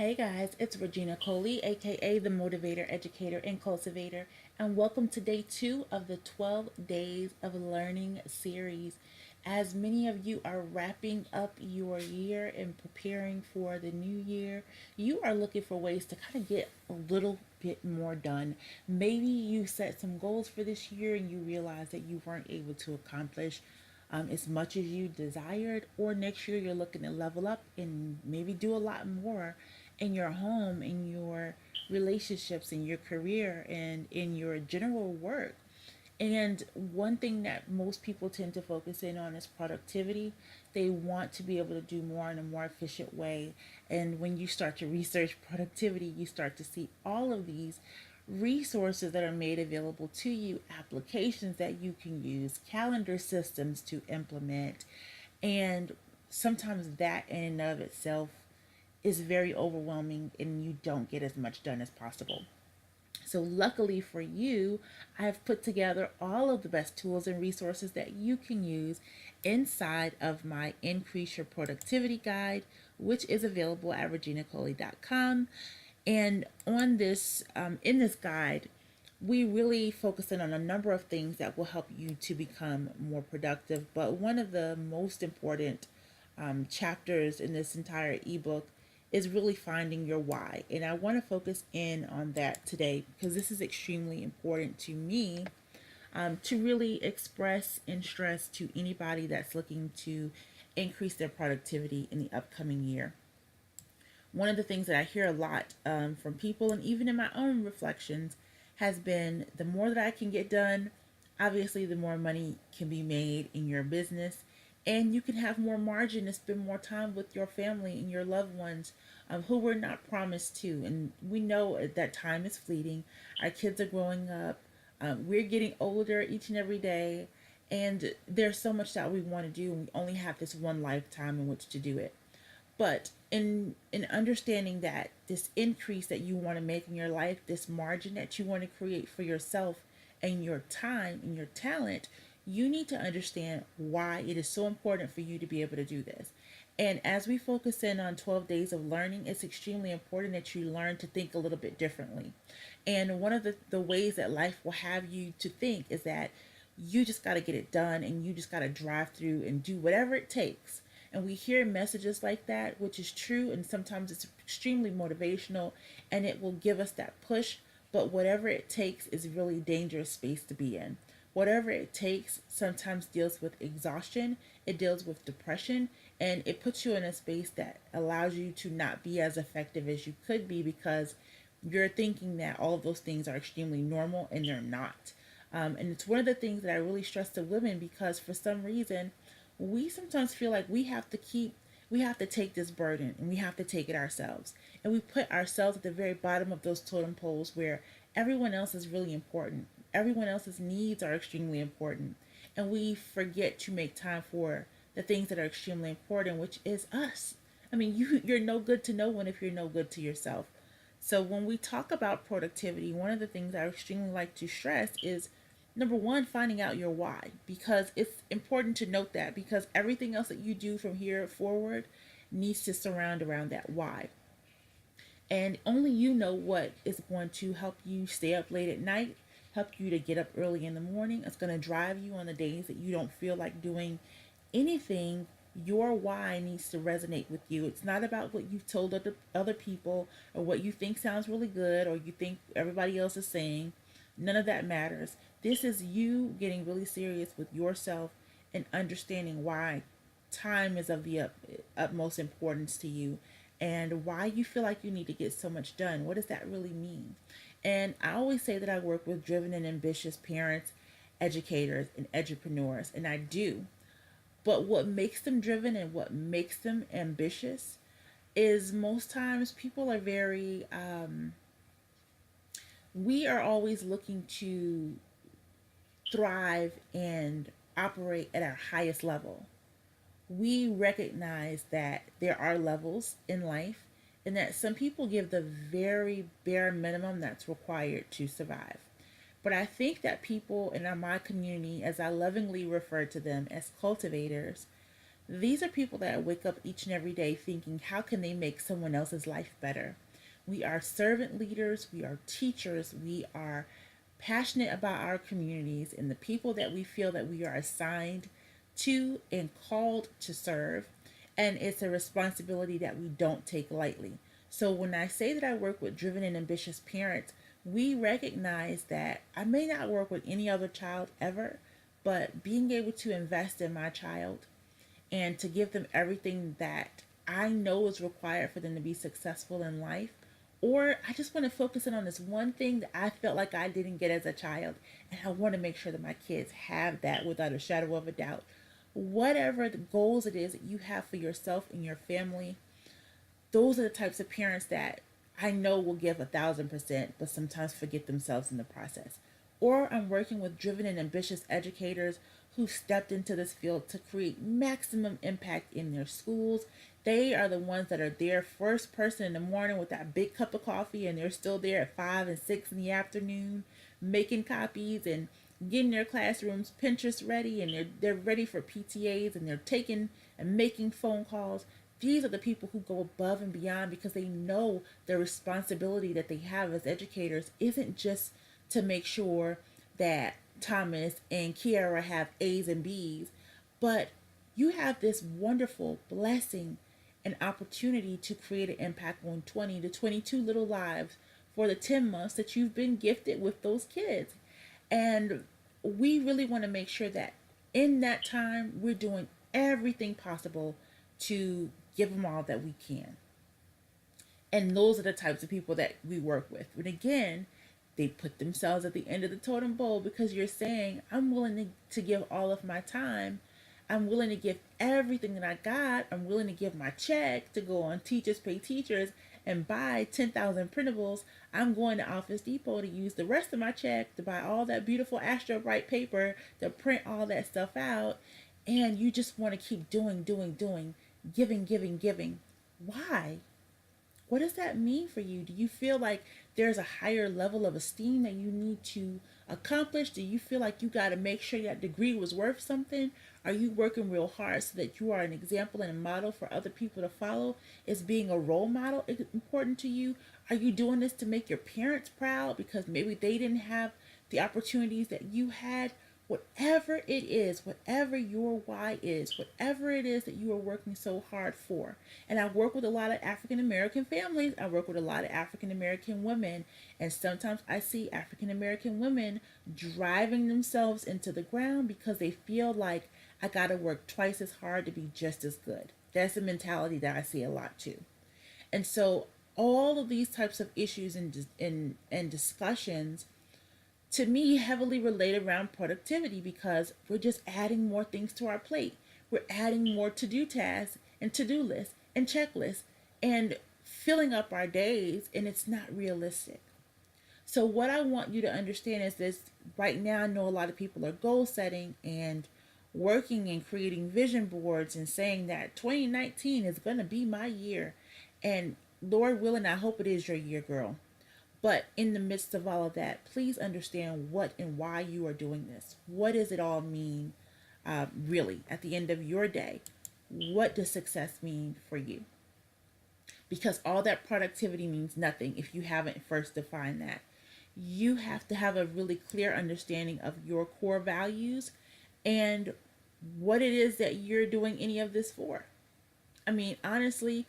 Hey guys, it's Regina Coley, aka the Motivator, Educator, and Cultivator, and welcome to day 2 of the 12 Days of Learning series. As many of you are wrapping up your year and preparing for the new year, you are looking for ways to kind of get a little bit more done. Maybe you set some goals for this year and you realize that you weren't able to accomplish as much as you desired, or next year you're looking to level up and maybe do a lot more in your home, in your relationships, in your career, and in your general work. And one thing that most people tend to focus in on is productivity. They want to be able to do more in a more efficient way. And when you start to research productivity, you start to see all of these resources that are made available to you, applications that you can use, calendar systems to implement. And sometimes that in and of itself is very overwhelming and you don't get as much done as possible. So, luckily for you, I have put together all of the best tools and resources that you can use inside of my Increase Your Productivity Guide, which is available at reginacoley.com. And in this guide, we really focus in on a number of things that will help you to become more productive. But one of the most important chapters in this entire ebook is really finding your why. And I want to focus in on that today because this is extremely important to me, to really express and stress to anybody that's looking to increase their productivity in the upcoming year. One of the things that I hear a lot from people, and even in my own reflections, has been the more that I can get done, obviously, the more money can be made in your business, and you can have more margin to spend more time with your family and your loved ones who we're not promised to. And we know that time is fleeting. Our kids are growing up, we're getting older each and every day, and there's so much that we want to do, and we only have this one lifetime in which to do it. But in understanding that this increase that you want to make in your life, this margin that you want to create for yourself and your time and your talent, you need to understand why it is so important for you to be able to do this. And as we focus in on 12 days of learning, it's extremely important that you learn to think a little bit differently. And one of the ways that life will have you to think is that you just got to get it done and you just got to drive through and do whatever it takes. And we hear messages like that, which is true, and sometimes it's extremely motivational and it will give us that push. But whatever it takes is really dangerous space to be in. Whatever it takes sometimes deals with exhaustion, it deals with depression, and it puts you in a space that allows you to not be as effective as you could be because you're thinking that all of those things are extremely normal and they're not. And it's one of the things that I really stress to women because for some reason we sometimes feel like we have to take this burden and we have to take it ourselves. And we put ourselves at the very bottom of those totem poles where everyone else is really important. Everyone else's needs are extremely important. And we forget to make time for the things that are extremely important, which is us. I mean, you're no good to no one if you're no good to yourself. So when we talk about productivity, one of the things I extremely like to stress is number one, finding out your why, because it's important to note that because everything else that you do from here forward needs to surround around that why. And only you know what is going to help you stay up late at night, help you to get up early in the morning. It's going to drive you on the days that you don't feel like doing anything. Your why needs to resonate with you. It's not about what you've told other people or what you think sounds really good or you think everybody else is saying. None of that matters. This is you getting really serious with yourself and understanding why time is of the utmost importance to you and why you feel like you need to get so much done. What does that really mean? And I always say that I work with driven and ambitious parents, educators, and entrepreneurs, and I do. But what makes them driven and what makes them ambitious is most times people are very, we are always looking to thrive and operate at our highest level. We recognize that there are levels in life and that some people give the very bare minimum that's required to survive. But I think that people in my community, as I lovingly refer to them as cultivators, These are people that wake up each and every day thinking, how can they make someone else's life better? We are servant leaders, we are teachers, we are passionate about our communities and the people that we feel that we are assigned to and called to serve. And it's a responsibility that we don't take lightly. So when I say that I work with driven and ambitious parents, we recognize that I may not work with any other child ever, but being able to invest in my child and to give them everything that I know is required for them to be successful in life. Or I just want to focus in on this one thing that I felt like I didn't get as a child. And I want to make sure that my kids have that without a shadow of a doubt. Whatever the goals it is that you have for yourself and your family, those are the types of parents that I know will give 1,000%, but sometimes forget themselves in the process. Or I'm working with driven and ambitious educators who stepped into this field to create maximum impact in their schools. They are the ones that are there first person in the morning with that big cup of coffee, and they're still there at 5 and 6 in the afternoon, making copies and getting their classrooms Pinterest ready, and they're ready for PTAs, and they're taking and making phone calls. These are the people who go above and beyond because they know the responsibility that they have as educators isn't just to make sure that Thomas and Kiara have A's and B's, but you have this wonderful blessing and opportunity to create an impact on 20 to 22 little lives for the 10 months that you've been gifted with those kids. And we really want to make sure that in that time, we're doing everything possible to give them all that we can. And those are the types of people that we work with. But again, they put themselves at the end of the totem pole because you're saying, I'm willing to give all of my time. I'm willing to give everything that I got. I'm willing to give my check to go on Teachers Pay Teachers and buy 10,000 printables. I'm going to Office Depot to use the rest of my check to buy all that beautiful Astro Bright paper to print all that stuff out. And you just want to keep doing, giving, giving, giving. Why? What does that mean for you? Do you feel like there's a higher level of esteem that you need to accomplish? Do you feel like you got to make sure that degree was worth something? Are you working real hard so that you are an example and a model for other people to follow? Is being a role model important to you? Are you doing this to make your parents proud because maybe they didn't have the opportunities that you had? Whatever it is, whatever your why is, whatever it is that you are working so hard for. And I work with a lot of African American families. I work with a lot of African American women. And sometimes I see African American women driving themselves into the ground because they feel like I got to work twice as hard to be just as good. That's a mentality that I see a lot too. And so all of these types of issues and discussions to me heavily relate around productivity because we're just adding more things to our plate. We're adding more to do tasks and to do lists and checklists and filling up our days, and it's not realistic. So, what I want you to understand is this right now, I know a lot of people are goal setting and working and creating vision boards and saying that 2019 is going to be my year. And Lord willing, I hope it is your year, girl. But in the midst of all of that, please understand what and why you are doing this. What does it all mean, really, at the end of your day? What does success mean for you? Because all that productivity means nothing if you haven't first defined that. You have to have a really clear understanding of your core values and what it is that you're doing any of this for. I mean, honestly,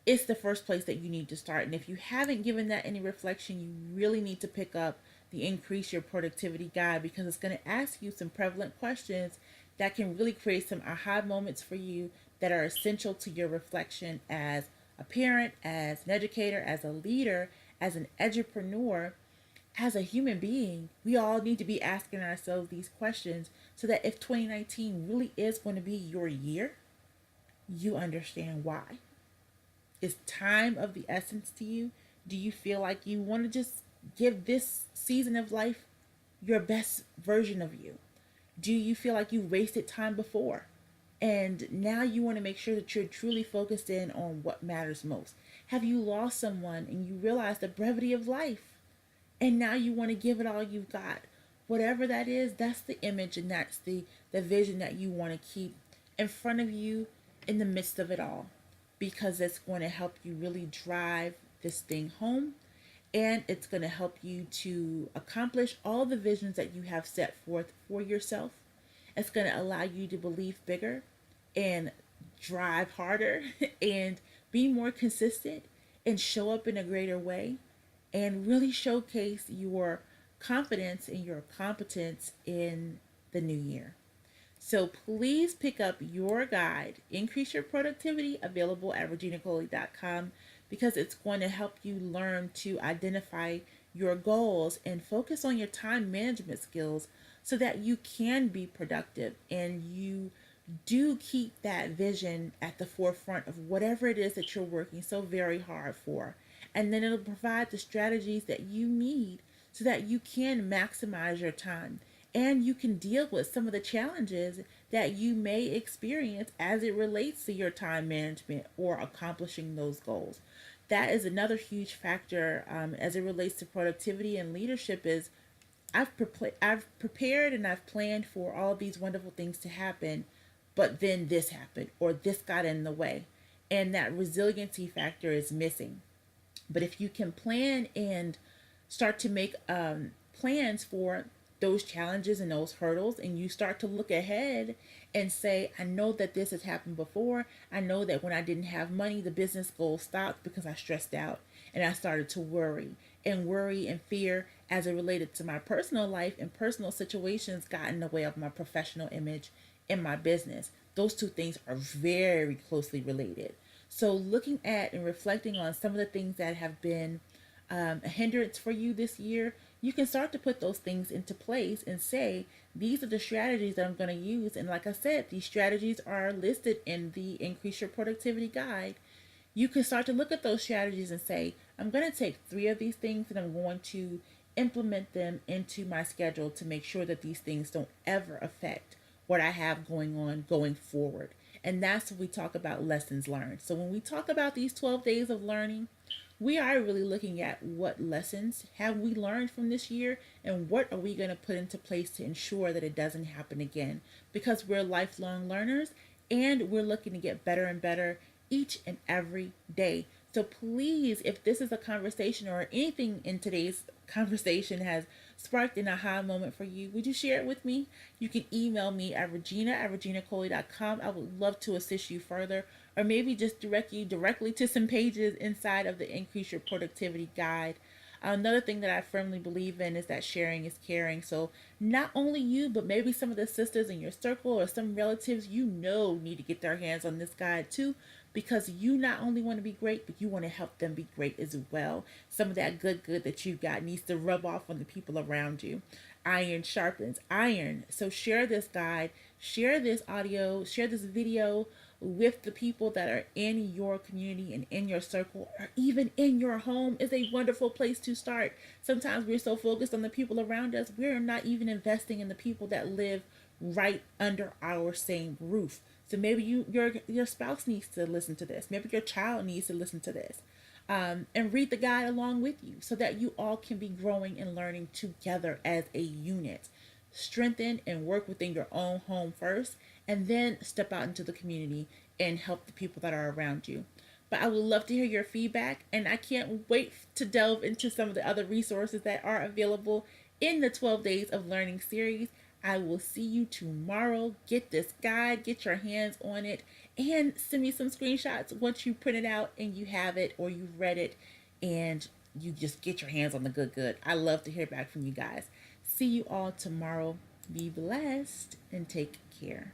it's the first place that you need to start. And if you haven't given that any reflection, you really need to pick up the Increase Your Productivity Guide because it's going to ask you some prevalent questions that can really create some aha moments for you that are essential to your reflection as a parent, as an educator, as a leader, as an edupreneur, as a human being. We all need to be asking ourselves these questions so that if 2019 really is going to be your year, you understand why. Is time of the essence to you? Do you feel like you want to just give this season of life your best version of you? Do you feel like you wasted time before? And now you want to make sure that you're truly focused in on what matters most. Have you lost someone and you realize the brevity of life? And now you want to give it all you've got. Whatever that is, that's the image and that's the vision that you want to keep in front of you in the midst of it all, because it's going to help you really drive this thing home, and it's going to help you to accomplish all the visions that you have set forth for yourself. It's going to allow you to believe bigger and drive harder and be more consistent and show up in a greater way and really showcase your confidence and your competence in the new year. So please pick up your guide, Increase Your Productivity, available at reginacoley.com, because it's going to help you learn to identify your goals and focus on your time management skills so that you can be productive and you do keep that vision at the forefront of whatever it is that you're working so very hard for. And then it'll provide the strategies that you need so that you can maximize your time and you can deal with some of the challenges that you may experience as it relates to your time management or accomplishing those goals. That is another huge factor as it relates to productivity and leadership. Is I've prepared and I've planned for all these wonderful things to happen, but then this happened or this got in the way, and that resiliency factor is missing. But if you can plan and start to make plans for those challenges and those hurdles, and you start to look ahead and say, I know that this has happened before. I know that when I didn't have money, the business goal stopped because I stressed out and I started to worry and fear as it related to my personal life, and personal situations got in the way of my professional image in my business. Those two things are very closely related. So, looking at and reflecting on some of the things that have been a hindrance for you this year, you can start to put those things into place and say, these are the strategies that I'm going to use. And like I said, these strategies are listed in the Increase Your Productivity Guide. You can start to look at those strategies and say, I'm going to take three of these things and I'm going to implement them into my schedule to make sure that these things don't ever affect what I have going on going forward. And that's when we talk about lessons learned. So when we talk about these 12 days of learning, we are really looking at what lessons have we learned from this year and what are we going to put into place to ensure that it doesn't happen again, because we're lifelong learners and we're looking to get better and better each and every day. So please, if this is a conversation or anything in today's conversation has sparked an aha moment for you, would you share it with me? You can email me at regina@reginacoley.com. I would love to assist you further, or maybe just direct you directly to some pages inside of the Increase Your Productivity Guide. Another thing that I firmly believe in is that sharing is caring. So not only you, but maybe some of the sisters in your circle or some relatives you know need to get their hands on this guide too, because you not only want to be great, but you want to help them be great as well. Some of that good that you got needs to rub off on the people around you. Iron sharpens iron. So share this guide, share this audio, share this video with the people that are in your community and in your circle, or even in your home is a wonderful place to start. Sometimes we're so focused on the people around us, we're not even investing in the people that live right under our same roof. So maybe your spouse needs to listen to this. Maybe your child needs to listen to this. And read the guide along with you so that you all can be growing and learning together as a unit. Strengthen and work within your own home first, and then step out into the community and help the people that are around you. But I would love to hear your feedback, and I can't wait to delve into some of the other resources that are available in the 12 Days of Learning series. I will see you tomorrow. Get this guide, get your hands on it, and send me some screenshots once you print it out and you have it or you've read it and you just get your hands on the good. I love to hear back from you guys. See you all tomorrow. Be blessed and take care.